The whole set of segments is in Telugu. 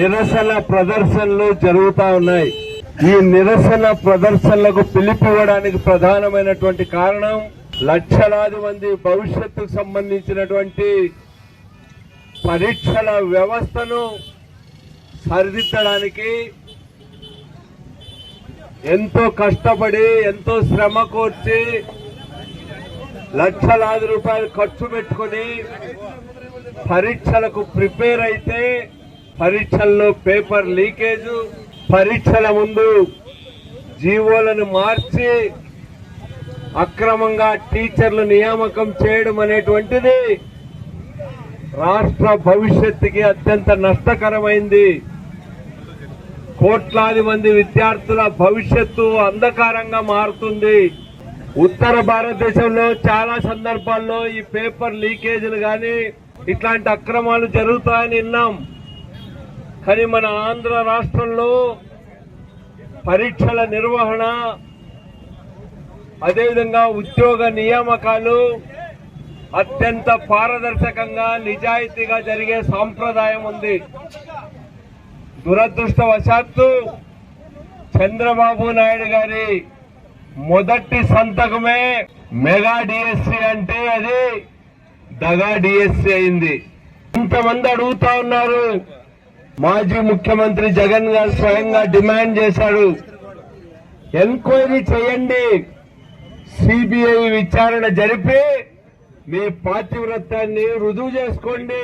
నిరసన ప్రదర్శనలు జరుగుతా ఉన్నాయి. ఈ నిరసన ప్రదర్శనలకు పిలుపునివ్వడానికి ప్రధానమైనటువంటి కారణం లక్షలాది మంది భవిష్యత్తుకు సంబంధించినటువంటి పరీక్షల వ్యవస్థను సరిదిద్దడానికి ఎంతో కష్టపడి ఎంతో శ్రమ కోర్చి లక్షలాది రూపాయలు ఖర్చు పెట్టుకుని పరీక్షలకు ప్రిపేర్ అయితే పరీక్షల్లో పేపర్ లీకేజ్, పరీక్షల ముందు జీవోలను మార్చి అక్రమంగా టీచర్లు నియామకం చేయడం అనేటువంటిది రాష్ట్ర భవిష్యత్తుకి అత్యంత నష్టకరమైంది. కోట్లాది మంది విద్యార్థుల భవిష్యత్తు అంధకారంగా మారుతుంది. ఉత్తర భారతదేశంలో చాలా సందర్భాల్లో ఈ పేపర్ లీకేజీలు గాని ఇట్లాంటి అక్రమాలు జరుగుతాయని విన్నాం. కానీ మన ఆంధ్ర రాష్ట్రంలో పరీక్షల నిర్వహణ, అదేవిధంగా ఉద్యోగ నియామకాలు అత్యంత పారదర్శకంగా నిజాయితీగా జరిగే సాంప్రదాయం ఉంది. దురదృష్టవశాత్తు చంద్రబాబు నాయుడు గారి మొదటి సంతకమే మెగా డిఎస్సి అంటే అది దగా డిఎస్సి అయింది. ఇంతమంది అడుగుతా ఉన్నారు. మాజీ ముఖ్యమంత్రి జగన్ గారు స్వయంగా డిమాండ్ చేశాడు, ఎంక్వైరీ చేయండి, సిబిఐ విచారణ జరిపి మీ పాతివ్రత్యాన్ని రుజువు చేసుకోండి.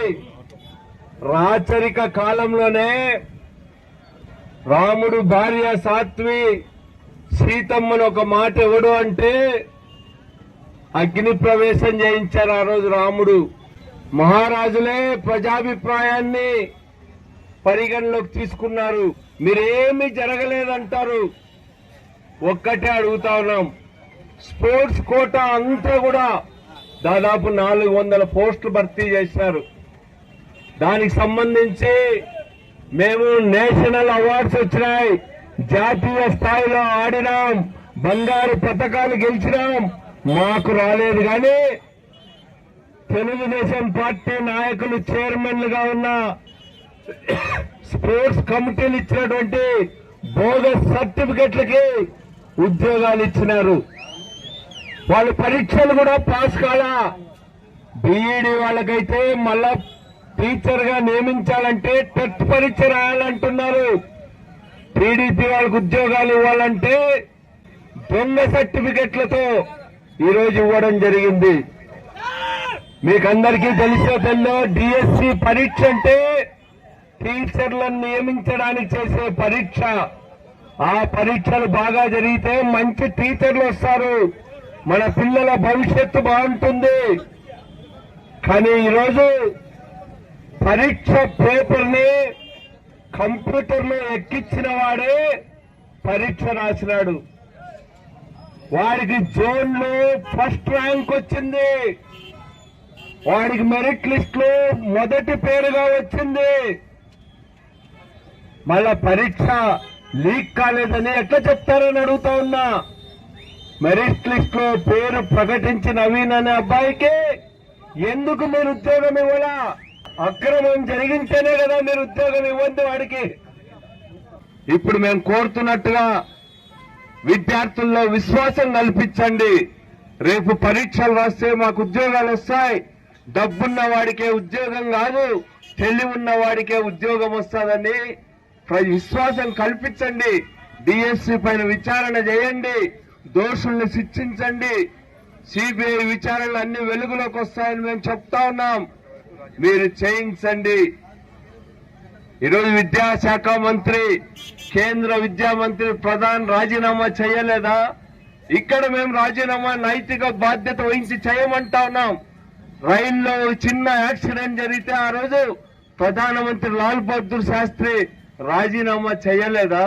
రాచరిక కాలంలోనే రాముడు భార్య సాత్వి సీతమ్మను ఒక మాట ఎవడు అంటే అగ్ని ప్రవేశం చేయించారు. ఆ రోజు రాముడు. మహారాజులే ప్రజాభిప్రాయాన్ని పరిగణలోకి తీసుకున్నారు. మీరేమీ జరగలేదంటారు. ఒక్కటే అడుగుతా ఉన్నాం, స్పోర్ట్స్ కోటా అంతా కూడా దాదాపు 400 పోస్టులు భర్తీ చేశారు. దానికి సంబంధించి మేము నేషనల్ అవార్డ్స్ వచ్చినాయి, జాతీయ స్థాయిలో ఆడినాం, బంగారు పతకాలు గెలిచినాం. మాకు రాలేదు. కానీ తెలుగుదేశం పార్టీ నాయకులు చైర్మన్లుగా ఉన్న స్పోర్ట్స్ కమిటీలు ఇచ్చినటువంటి బోగస్ సర్టిఫికెట్లకి ఉద్యోగాలు ఇచ్చినారు. వాళ్ళ పరీక్షలు కూడా పాస్ కాలా. బీఈడీ వాళ్ళకైతే మళ్ళా టీచర్ గా నియమించాలంటే టెట్ పరీక్ష రాయాలంటున్నారు. టీడీపీ వాళ్ళకు ఉద్యోగాలు ఇవ్వాలంటే దొంగ సర్టిఫికెట్లతో ఈరోజు ఇవ్వడం జరిగింది. మీకందరికీ తెలిసే తెల్లో డిఎస్సి పరీక్ష అంటే టీచర్లను నియమించడానికి చేసే పరీక్ష. ఆ పరీక్షలు బాగా జరిగితే మంచి టీచర్లు వస్తారు, మన పిల్లల భవిష్యత్తు బాగుంటుంది. కానీ ఈరోజు పరీక్ష పేపర్ ని కంప్యూటర్ లో ఎక్కించిన వాడే పరీక్ష రాసినాడు. వాడికి జోన్ లో ఫస్ట్ ర్యాంక్ వచ్చింది, వాడికి మెరిట్ లిస్ట్ లో మొదటి పేరుగా వచ్చింది. మళ్ళా పరీక్ష లీక్ కాలేదని ఎట్లా చెప్తారని అడుగుతా ఉన్నా. మెరిట్ లిస్ట్ లో పేరు ప్రకటించిన నవీన్ అనే అబ్బాయికి ఎందుకు మీరు ఉద్యోగం ఇవ్వాలా? అక్రమం జరిగించేనే కదా మీరు ఉద్యోగం ఇవ్వద్దు వాడికి. ఇప్పుడు మేము కోరుతున్నట్టుగా విద్యార్థుల్లో విశ్వాసం కల్పించండి. రేపు పరీక్షలు రాస్తే మాకు ఉద్యోగాలు వస్తాయి. డబ్బున్న వాడికే ఉద్యోగం కాదు, తెలివి ఉన్న వాడికే ఉద్యోగం వస్తుందని విశ్వాసం కల్పించండి. డిఎస్సి పైన విచారణ చేయండి, దోషుల్ని శిక్షించండి. సిబిఐ విచారణలు అన్ని వెలుగులోకి వస్తాయని మేము చెప్తా ఉన్నాం. మీరు చేయించండి. ఈరోజు విద్యాశాఖ మంత్రి, కేంద్ర విద్యా మంత్రి ప్రధాన్ రాజీనామా చేయలేదా? ఇక్కడ మేము రాజీనామా నైతిక బాధ్యత వహించి చేయమంటా ఉన్నాం. రైల్లో చిన్న యాక్సిడెంట్ జరిగితే ఆ రోజు ప్రధానమంత్రి లాల్ బహదూర్ శాస్త్రి రాజీనామా చేయలేదా?